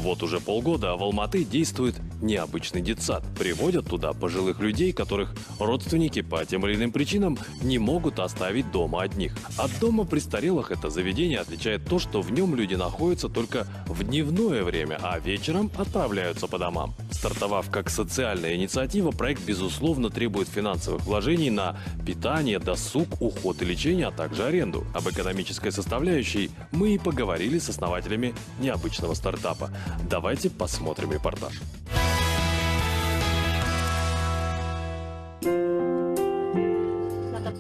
Вот уже полгода в Алматы действует необычный детсад. Приводят туда пожилых людей, которых родственники по тем или иным причинам не могут оставить дома одних. От дома престарелых это заведение отличает то, что в нем люди находятся только в дневное время, а вечером отправляются по домам. Стартовав как социальная инициатива, проект безусловно требует финансовых вложений на питание, досуг, уход и лечение, а также аренду. Об экономической составляющей мы и поговорили с основателями необычного стартапа. Давайте посмотрим репортаж.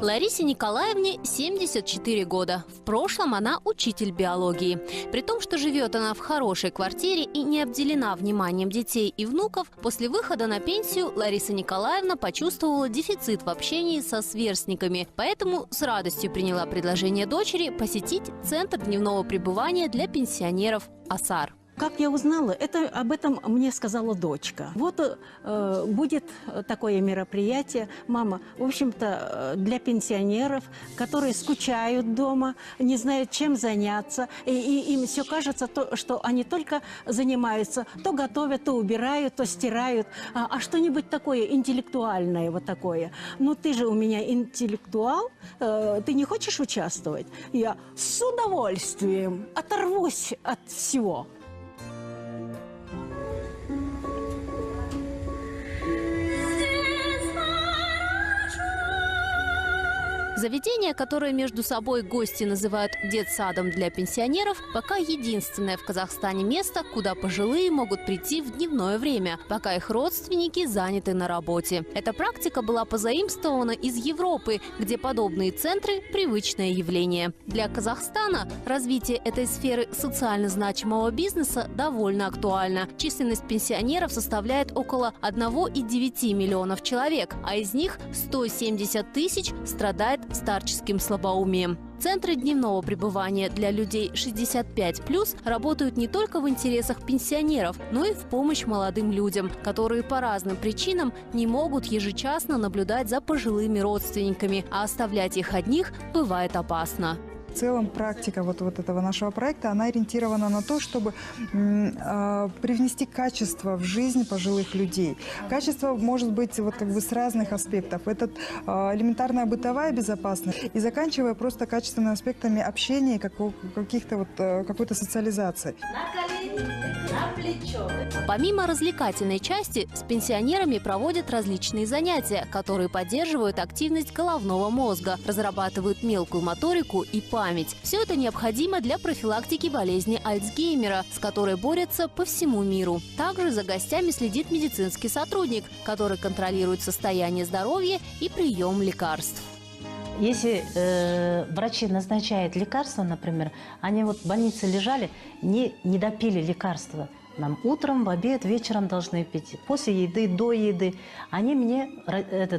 Ларисе Николаевне 74 года. В прошлом она учитель биологии. При том, что живет она в хорошей квартире и не обделена вниманием детей и внуков, после выхода на пенсию Лариса Николаевна почувствовала дефицит в общении со сверстниками. Поэтому с радостью приняла предложение дочери посетить Центр дневного пребывания для пенсионеров «Асар». Как я узнала, об этом мне сказала дочка. Вот будет такое мероприятие, мама, в общем-то, для пенсионеров, которые скучают дома, не знают, чем заняться. И им все кажется, что они только занимаются, то готовят, то убирают, то стирают. А что-нибудь такое интеллектуальное вот такое. Ну, ты же у меня интеллектуал, ты не хочешь участвовать? Я с удовольствием оторвусь от всего. Заведение, которое между собой гости называют детсадом для пенсионеров, пока единственное в Казахстане место, куда пожилые могут прийти в дневное время, пока их родственники заняты на работе. Эта практика была позаимствована из Европы, где подобные центры – привычное явление. Для Казахстана развитие этой сферы социально значимого бизнеса довольно актуально. Численность пенсионеров составляет около 1,9 миллионов человек, а из них 170 тысяч страдает старческим слабоумием. Центры дневного пребывания для людей 65+, работают не только в интересах пенсионеров, но и в помощь молодым людям, которые по разным причинам не могут ежечасно наблюдать за пожилыми родственниками, а оставлять их одних бывает опасно. В целом практика вот этого нашего проекта, она ориентирована на то, чтобы привнести качество в жизнь пожилых людей. Качество может быть с разных аспектов. Это элементарная бытовая безопасность и заканчивая просто качественными аспектами общения и какой-то социализации. Помимо развлекательной части, с пенсионерами проводят различные занятия, которые поддерживают активность головного мозга, разрабатывают мелкую моторику и память. Все это необходимо для профилактики болезни Альцгеймера, с которой борются по всему миру. Также за гостями следит медицинский сотрудник, который контролирует состояние здоровья и прием лекарств. Если врачи назначают лекарства, например, они в больнице лежали, не допили лекарства. Нам утром, в обед, вечером должны пить. После еды, до еды. Они мне,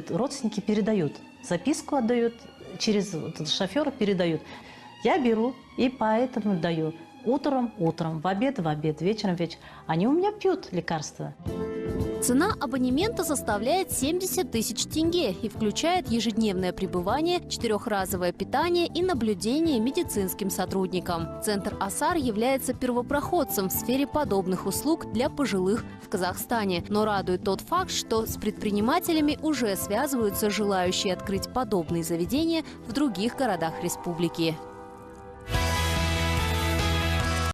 родственники, передают. Записку отдают, через шофера передают. Я беру и поэтому даю. Утром, в обед, вечером. Они у меня пьют лекарства. Цена абонемента составляет 70 тысяч тенге и включает ежедневное пребывание, 4-разовое питание и наблюдение медицинским сотрудникам. Центр «Асар» является первопроходцем в сфере подобных услуг для пожилых в Казахстане. Но радует тот факт, что с предпринимателями уже связываются желающие открыть подобные заведения в других городах республики.